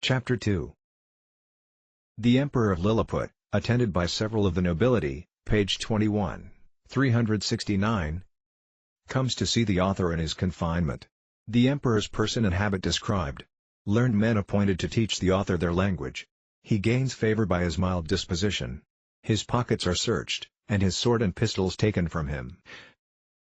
Chapter 2. The Emperor of Lilliput, attended by several of the nobility, page 21, 369, comes to see the author in his confinement. The Emperor's person and habit described. Learned men appointed to teach the author their language. He gains favor by his mild disposition. His pockets are searched, and his sword and pistols taken from him.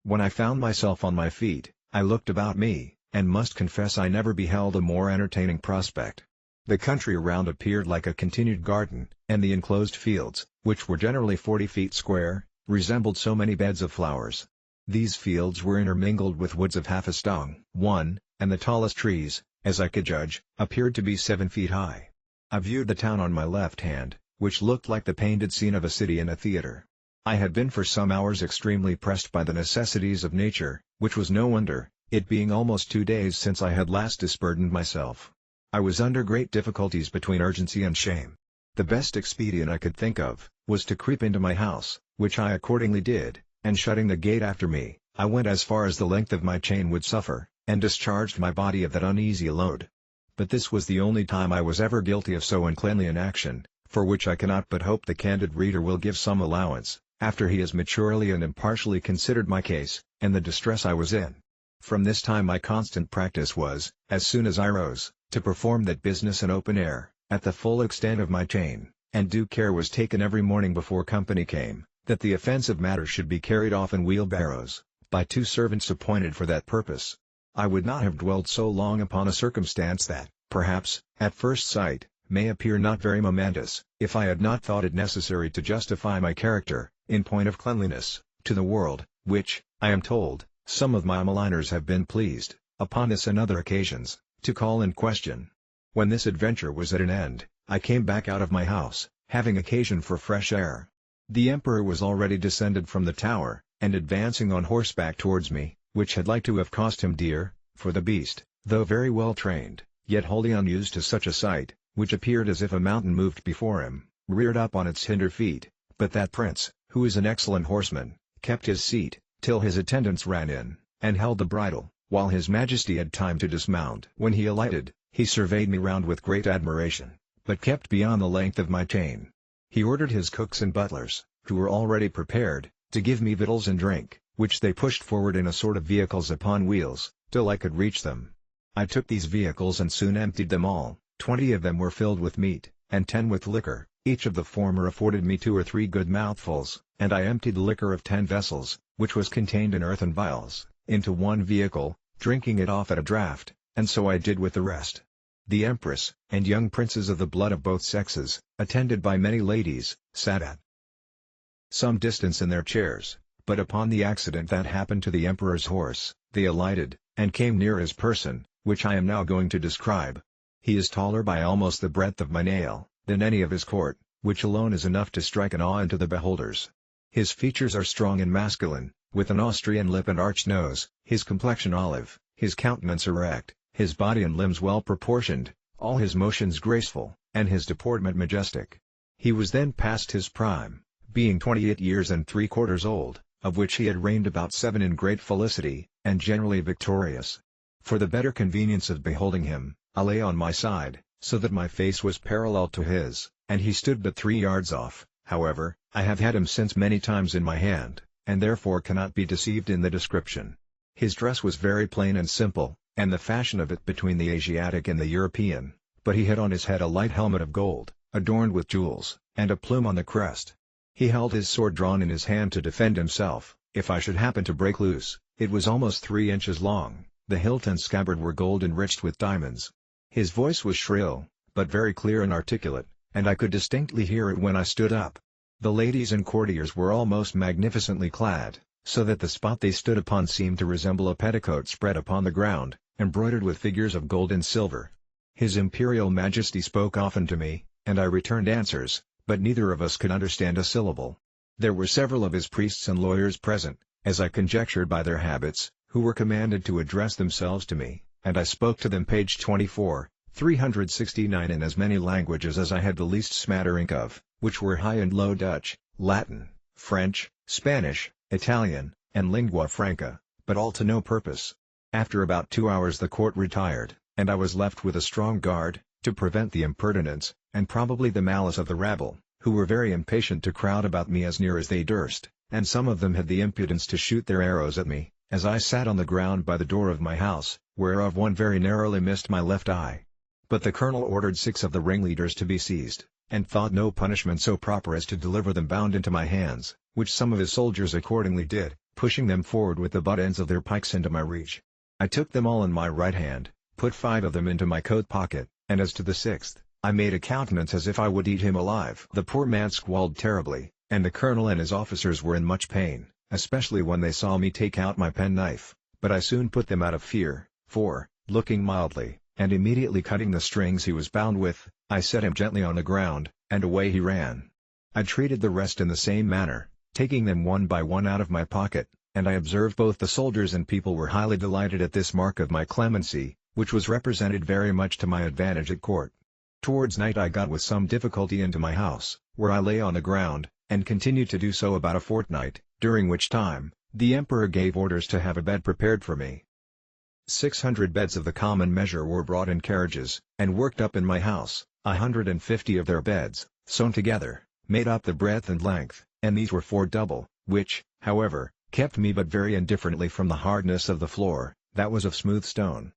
When I found myself on my feet, I looked about me, and must confess I never beheld a more entertaining prospect. The country around appeared like a continued garden, and the enclosed fields, which were generally 40 feet square, resembled so many beds of flowers. These fields were intermingled with woods of half a stone, one, and the tallest trees, as I could judge, appeared to be 7 feet high. I viewed the town on my left hand, which looked like the painted scene of a city in a theater. I had been for some hours extremely pressed by the necessities of nature, which was no wonder, it being almost 2 days since I had last disburdened myself. I was under great difficulties between urgency and shame. The best expedient I could think of, was to creep into my house, which I accordingly did, and shutting the gate after me, I went as far as the length of my chain would suffer, and discharged my body of that uneasy load. But this was the only time I was ever guilty of so uncleanly an action, for which I cannot but hope the candid reader will give some allowance, after he has maturely and impartially considered my case, and the distress I was in. From this time my constant practice was, as soon as I rose, to perform that business in open air, at the full extent of my chain, and due care was taken every morning before company came, that the offensive matter should be carried off in wheelbarrows, by 2 servants appointed for that purpose. I would not have dwelled so long upon a circumstance that, perhaps, at first sight, may appear not very momentous, if I had not thought it necessary to justify my character, in point of cleanliness, to the world, which, I am told, some of my maligners have been pleased, upon this and other occasions, to call in question. When this adventure was at an end, I came back out of my house, having occasion for fresh air. The Emperor was already descended from the tower, and advancing on horseback towards me, which had like to have cost him dear, for the beast, though very well trained, yet wholly unused to such a sight, which appeared as if a mountain moved before him, reared up on its hinder feet, but that prince, who is an excellent horseman, kept his seat, till his attendants ran in, and held the bridle, while his majesty had time to dismount. When he alighted, he surveyed me round with great admiration, but kept beyond the length of my chain. He ordered his cooks and butlers, who were already prepared, to give me victuals and drink, which they pushed forward in a sort of vehicles upon wheels, till I could reach them. I took these vehicles and soon emptied them all. 20 of them were filled with meat, and 10 with liquor. Each of the former afforded me 2 or 3 good mouthfuls, and I emptied the liquor of 10 vessels, which was contained in earthen vials, into one vehicle, drinking it off at a draught, and so I did with the rest. The Empress, and young princes of the blood of both sexes, attended by many ladies, sat at some distance in their chairs, but upon the accident that happened to the Emperor's horse, they alighted, and came near his person, which I am now going to describe. He is taller by almost the breadth of my nail, than any of his court, which alone is enough to strike an awe into the beholders. His features are strong and masculine, with an Austrian lip and arched nose, his complexion olive, his countenance erect, his body and limbs well proportioned, all his motions graceful, and his deportment majestic. He was then past his prime, being 28 years and 3/4 old, of which he had reigned about 7 in great felicity, and generally victorious. For the better convenience of beholding him, I lay on my side, so that my face was parallel to his, and he stood but 3 yards off. However, I have had him since many times in my hand, and therefore cannot be deceived in the description. His dress was very plain and simple, and the fashion of it between the Asiatic and the European, but he had on his head a light helmet of gold, adorned with jewels, and a plume on the crest. He held his sword drawn in his hand to defend himself, if I should happen to break loose. It was almost 3 inches long, the hilt and scabbard were gold enriched with diamonds. His voice was shrill, but very clear and articulate, and I could distinctly hear it when I stood up. The ladies and courtiers were all most magnificently clad, so that the spot they stood upon seemed to resemble a petticoat spread upon the ground, embroidered with figures of gold and silver. His Imperial Majesty spoke often to me, and I returned answers, but neither of us could understand a syllable. There were several of his priests and lawyers present, as I conjectured by their habits, who were commanded to address themselves to me, and I spoke to them page 24, 369 in as many languages as I had the least smattering of, which were High and Low Dutch, Latin, French, Spanish, Italian, and lingua franca, but all to no purpose. After about 2 hours the court retired, and I was left with a strong guard, to prevent the impertinence, and probably the malice of the rabble, who were very impatient to crowd about me as near as they durst, and some of them had the impudence to shoot their arrows at me, as I sat on the ground by the door of my house, whereof one very narrowly missed my left eye. But the colonel ordered 6 of the ringleaders to be seized, and thought no punishment so proper as to deliver them bound into my hands, which some of his soldiers accordingly did, pushing them forward with the butt ends of their pikes into my reach. I took them all in my right hand, put 5 of them into my coat pocket, and as to the 6th, I made a countenance as if I would eat him alive. The poor man squalled terribly, and the colonel and his officers were in much pain, especially when they saw me take out my penknife, but I soon put them out of fear, for, looking mildly, and immediately cutting the strings he was bound with, I set him gently on the ground, and away he ran. I treated the rest in the same manner, taking them one by one out of my pocket, and I observed both the soldiers and people were highly delighted at this mark of my clemency, which was represented very much to my advantage at court. Towards night I got with some difficulty into my house, where I lay on the ground, and continued to do so about a fortnight, during which time, the emperor gave orders to have a bed prepared for me. 600 beds of the common measure were brought in carriages, and worked up in my house. 150 of their beds, sewn together, made up the breadth and length, and these were 4 double, which, however, kept me but very indifferently from the hardness of the floor, that was of smooth stone.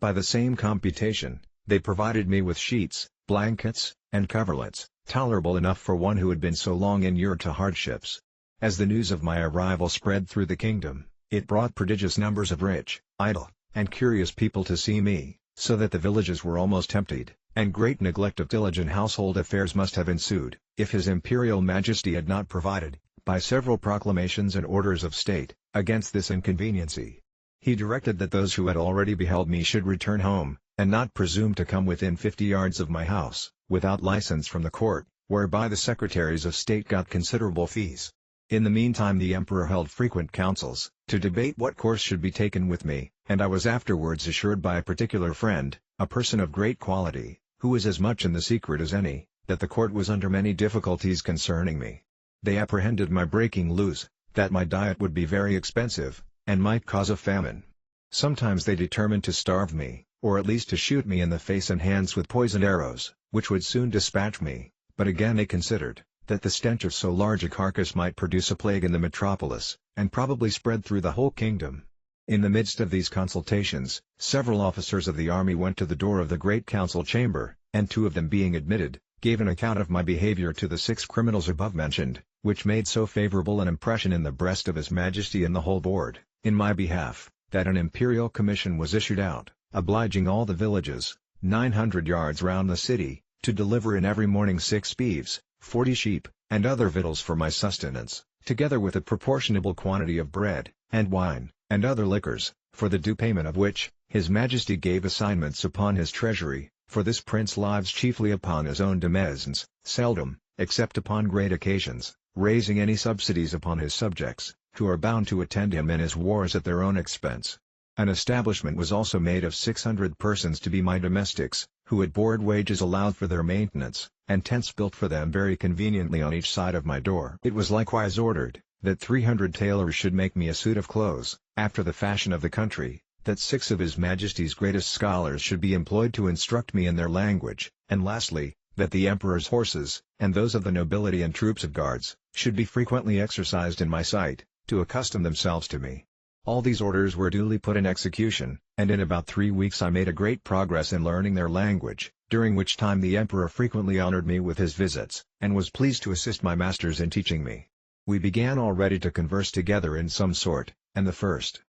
By the same computation, they provided me with sheets, blankets, and coverlets, tolerable enough for one who had been so long inured to hardships. As the news of my arrival spread through the kingdom, it brought prodigious numbers of rich, idle, and curious people to see me, so that the villages were almost emptied, and great neglect of diligent household affairs must have ensued, if His Imperial Majesty had not provided, by several proclamations and orders of state, against this inconveniency. He directed that those who had already beheld me should return home, and not presume to come within 50 yards of my house, without license from the court, whereby the secretaries of state got considerable fees. In the meantime the emperor held frequent councils, to debate what course should be taken with me, and I was afterwards assured by a particular friend, a person of great quality, who was as much in the secret as any, that the court was under many difficulties concerning me. They apprehended my breaking loose, that my diet would be very expensive, and might cause a famine. Sometimes they determined to starve me, or at least to shoot me in the face and hands with poisoned arrows, which would soon dispatch me, but again they considered, that the stench of so large a carcass might produce a plague in the metropolis, and probably spread through the whole kingdom. In the midst of these consultations, several officers of the army went to the door of the great council chamber, and 2 of them being admitted, gave an account of my behavior to the 6 criminals above mentioned, which made so favorable an impression in the breast of His Majesty and the whole board, in my behalf, that an imperial commission was issued out, obliging all the villages, 900 yards round the city, to deliver in every morning 6 beeves, 40 sheep, and other victuals for my sustenance, together with a proportionable quantity of bread, and wine, and other liquors, for the due payment of which, His Majesty gave assignments upon his treasury, for this prince lives chiefly upon his own demesnes, seldom, except upon great occasions, raising any subsidies upon his subjects, who are bound to attend him in his wars at their own expense. An establishment was also made of 600 persons to be my domestics, who at board wages allowed for their maintenance, and tents built for them very conveniently on each side of my door. It was likewise ordered, that 300 tailors should make me a suit of clothes, after the fashion of the country, that 6 of His Majesty's greatest scholars should be employed to instruct me in their language, and lastly, that the emperor's horses, and those of the nobility and troops of guards, should be frequently exercised in my sight, to accustom themselves to me. All these orders were duly put in execution, and in about 3 weeks I made a great progress in learning their language, during which time the emperor frequently honored me with his visits, and was pleased to assist my masters in teaching me. We began already to converse together in some sort, and the first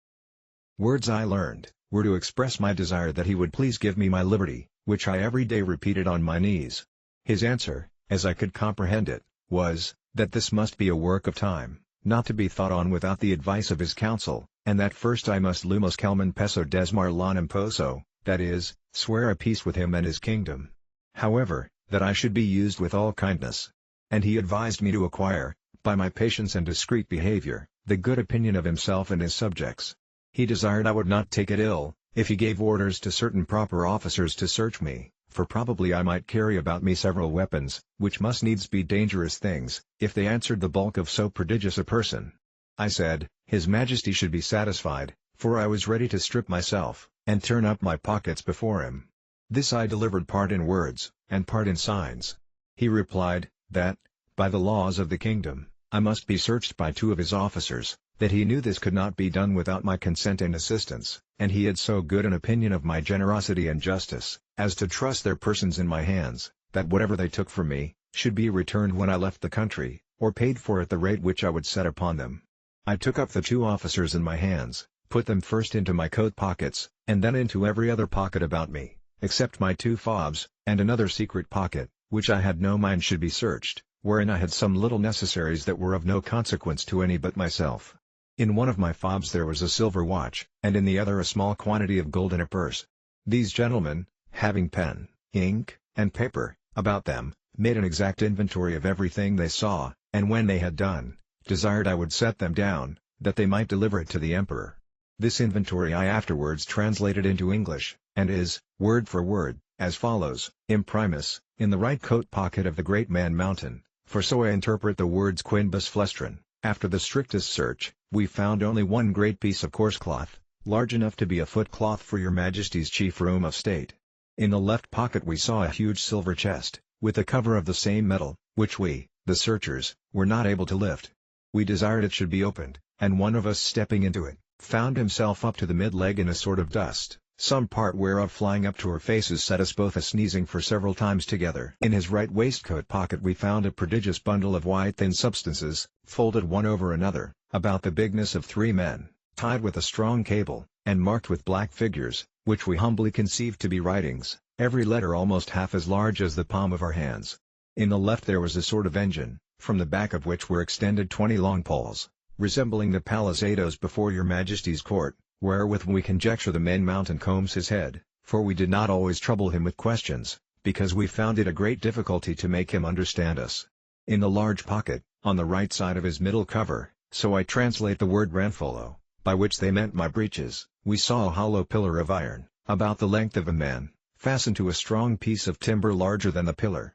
words I learned, were to express my desire that he would please give me my liberty, which I every day repeated on my knees. His answer, as I could comprehend it, was, that this must be a work of time, not to be thought on without the advice of his council, and that first I must lumos calmen peso desmar lan imposo, that is, swear a peace with him and his kingdom. However, that I should be used with all kindness. And he advised me to acquire, by my patience and discreet behavior, the good opinion of himself and his subjects. He desired I would not take it ill, if he gave orders to certain proper officers to search me, for probably I might carry about me several weapons, which must needs be dangerous things, if they answered the bulk of so prodigious a person. I said, His Majesty should be satisfied, for I was ready to strip myself, and turn up my pockets before him. This I delivered part in words, and part in signs. He replied, that, by the laws of the kingdom, I must be searched by 2 of his officers, that he knew this could not be done without my consent and assistance, and he had so good an opinion of my generosity and justice, as to trust their persons in my hands, that whatever they took from me, should be returned when I left the country, or paid for at the rate which I would set upon them. I took up the 2 officers in my hands, put them first into my coat pockets, and then into every other pocket about me, except my 2 fobs, and another secret pocket, which I had no mind should be searched, wherein I had some little necessaries that were of no consequence to any but myself. In one of my fobs there was a silver watch, and in the other a small quantity of gold in a purse. These gentlemen, having pen, ink, and paper, about them, made an exact inventory of everything they saw, and when they had done, desired I would set them down, that they might deliver it to the emperor. This inventory I afterwards translated into English, and is, word for word, as follows: Imprimus, in the right coat pocket of the great man Mountain, for so I interpret the words quinbus flustrin. After the strictest search, we found only one great piece of coarse cloth, large enough to be a footcloth for your majesty's chief room of state. In the left pocket we saw a huge silver chest, with a cover of the same metal, which we, the searchers, were not able to lift. We desired it should be opened, and one of us stepping into it, found himself up to the mid-leg in a sort of dust, some part whereof flying up to our faces set us both a-sneezing for several times together. In his right waistcoat pocket we found a prodigious bundle of white thin substances, folded one over another, about the bigness of 3 men, tied with a strong cable, and marked with black figures, which we humbly conceived to be writings, every letter almost half as large as the palm of our hands. In the left there was a sort of engine, from the back of which were extended 20 long poles, resembling the palisadoes before your majesty's court, wherewith we conjecture the man Mountain combs his head, for we did not always trouble him with questions, because we found it a great difficulty to make him understand us. In the large pocket, on the right side of his middle cover, so I translate the word ranfolo, by which they meant my breeches, we saw a hollow pillar of iron, about the length of a man, fastened to a strong piece of timber larger than the pillar.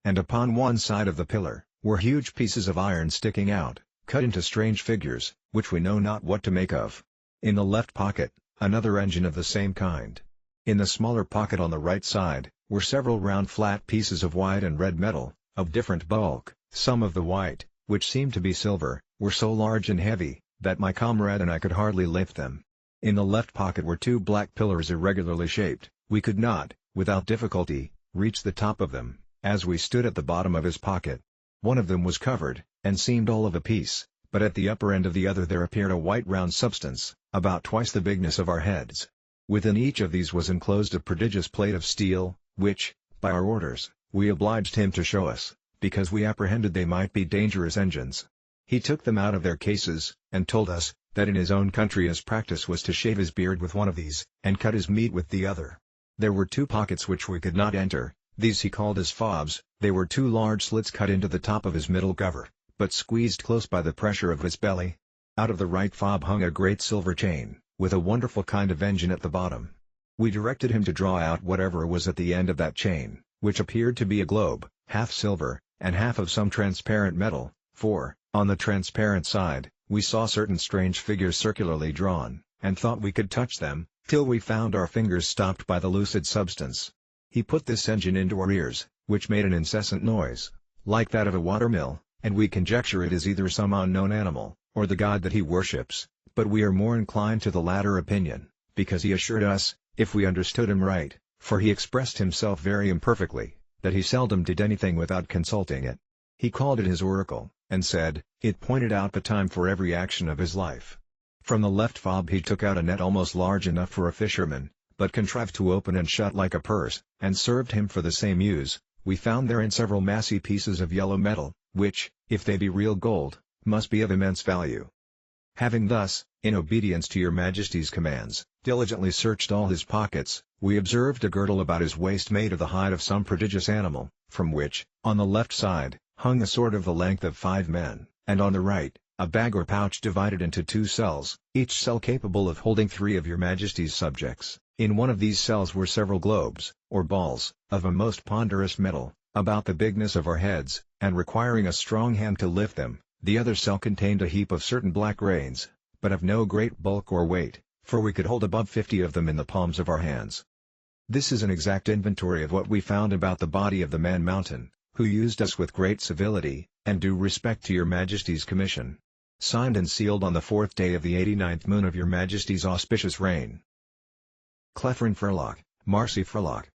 And upon one side of the pillar, were huge pieces of iron sticking out, cut into strange figures, which we know not what to make of. In the left pocket, another engine of the same kind. In the smaller pocket on the right side, were several round flat pieces of white and red metal, of different bulk. Some of the white, which seemed to be silver, were so large and heavy, that my comrade and I could hardly lift them. In the left pocket were 2 black pillars irregularly shaped. We could not, without difficulty, reach the top of them, as we stood at the bottom of his pocket. One of them was covered, and seemed all of a piece, but at the upper end of the other there appeared a white round substance, about twice the bigness of our heads. Within each of these was enclosed a prodigious plate of steel, which, by our orders, we obliged him to show us, because we apprehended they might be dangerous engines. He took them out of their cases, and told us, that in his own country his practice was to shave his beard with one of these, and cut his meat with the other. There were 2 pockets which we could not enter, these he called his fobs. They were 2 large slits cut into the top of his middle cover, but squeezed close by the pressure of his belly. Out of the right fob hung a great silver chain, with a wonderful kind of engine at the bottom. We directed him to draw out whatever was at the end of that chain, which appeared to be a globe, half silver, and half of some transparent metal, for, on the transparent side, we saw certain strange figures circularly drawn, and thought we could touch them, till we found our fingers stopped by the lucid substance. He put this engine into our ears, which made an incessant noise, like that of a water-mill, and we conjecture it is either some unknown animal, or the god that he worships, but we are more inclined to the latter opinion, because he assured us, if we understood him right, for he expressed himself very imperfectly, that he seldom did anything without consulting it. He called it his oracle, and said, it pointed out the time for every action of his life. From the left fob he took out a net almost large enough for a fisherman, but contrived to open and shut like a purse, and served him for the same use. We found therein several massy pieces of yellow metal, which, if they be real gold, must be of immense value. Having thus, in obedience to your majesty's commands, diligently searched all his pockets, we observed a girdle about his waist made of the hide of some prodigious animal, from which, on the left side, hung a sword of the length of 5 men, and on the right, a bag or pouch divided into 2 cells, each cell capable of holding 3 of your majesty's subjects. In one of these cells were several globes, or balls, of a most ponderous metal, about the bigness of our heads, and requiring a strong hand to lift them. The other cell contained a heap of certain black grains, but of no great bulk or weight, for we could hold above 50 of them in the palms of our hands. This is an exact inventory of what we found about the body of the man Mountain, who used us with great civility, and due respect to your Majesty's commission. Signed and sealed on the 4th day of the 89th moon of your Majesty's auspicious reign. Clefrin Furlock, Marcy Furlock.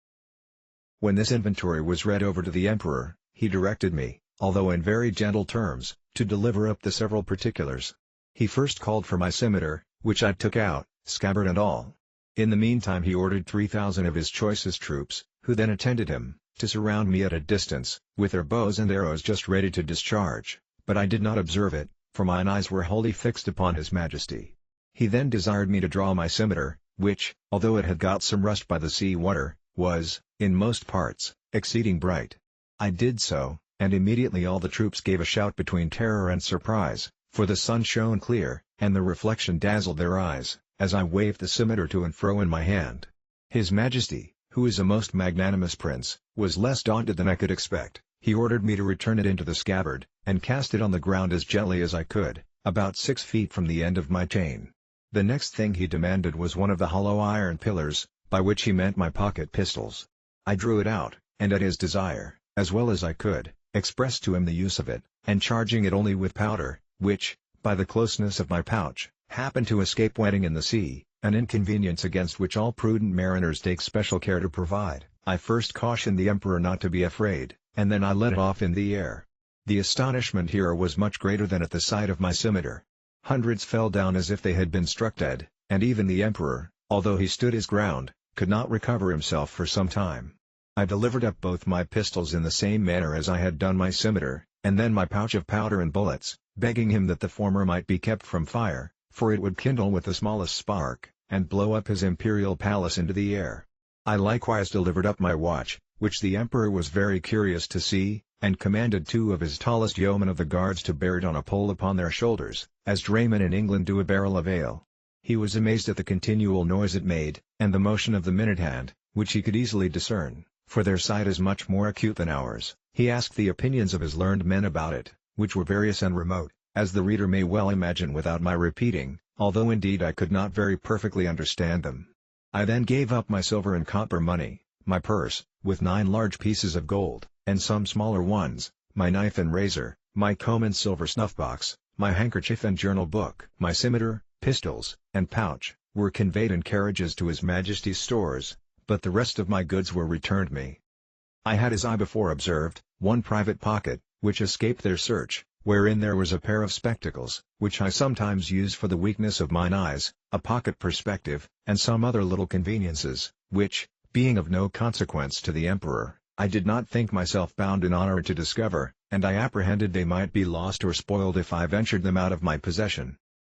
When this inventory was read over to the Emperor, he directed me, although in very gentle terms, to deliver up the several particulars. He first called for my scimitar, which I took out, scabbard and all. In the meantime he ordered 3,000 of his choicest troops, who then attended him, to surround me at a distance, with their bows and arrows just ready to discharge, but I did not observe it, for mine eyes were wholly fixed upon his Majesty. He then desired me to draw my scimitar, which, although it had got some rust by the sea water, was, in most parts, exceeding bright. I did so, and immediately all the troops gave a shout between terror and surprise, for the sun shone clear, and the reflection dazzled their eyes, as I waved the scimitar to and fro in my hand. His Majesty, who is a most magnanimous prince, was less daunted than I could expect. He ordered me to return it into the scabbard, and cast it on the ground as gently as I could, about 6 feet from the end of my chain. The next thing he demanded was one of the hollow iron pillars, by which he meant my pocket pistols. I drew it out, and at his desire, as well as I could, expressed to him the use of it, and charging it only with powder, which, by the closeness of my pouch, happened to escape wetting in the sea, an inconvenience against which all prudent mariners take special care to provide, I first cautioned the Emperor not to be afraid, and then I let it off in the air. The astonishment here was much greater than at the sight of my scimitar. Hundreds fell down as if they had been struck dead, and even the Emperor, although he stood his ground, could not recover himself for some time. I delivered up both my pistols in the same manner as I had done my scimitar, and then my pouch of powder and bullets, begging him that the former might be kept from fire, for it would kindle with the smallest spark, and blow up his imperial palace into the air. I likewise delivered up my watch, which the Emperor was very curious to see, and commanded 2 of his tallest yeomen of the guards to bear it on a pole upon their shoulders, as draymen in England do a barrel of ale. He was amazed at the continual noise it made, and the motion of the minute hand, which he could easily discern, for their sight is much more acute than ours. He asked the opinions of his learned men about it, which were various and remote, as the reader may well imagine without my repeating, although indeed I could not very perfectly understand them. I then gave up my silver and copper money, my purse, with 9 large pieces of gold, and some smaller ones, my knife and razor, my comb and silver snuff-box, my handkerchief and journal book, my scimitar, pistols, and pouch, were conveyed in carriages to His Majesty's stores, but the rest of my goods were returned me. I had, as I before observed, 1 private pocket, which escaped their search, wherein there was a pair of spectacles, which I sometimes use for the weakness of mine eyes, a pocket perspective, and some other little conveniences, which, being of no consequence to the Emperor, I did not think myself bound in honor to discover, and I apprehended they might be lost or spoiled if I ventured them out of my possession.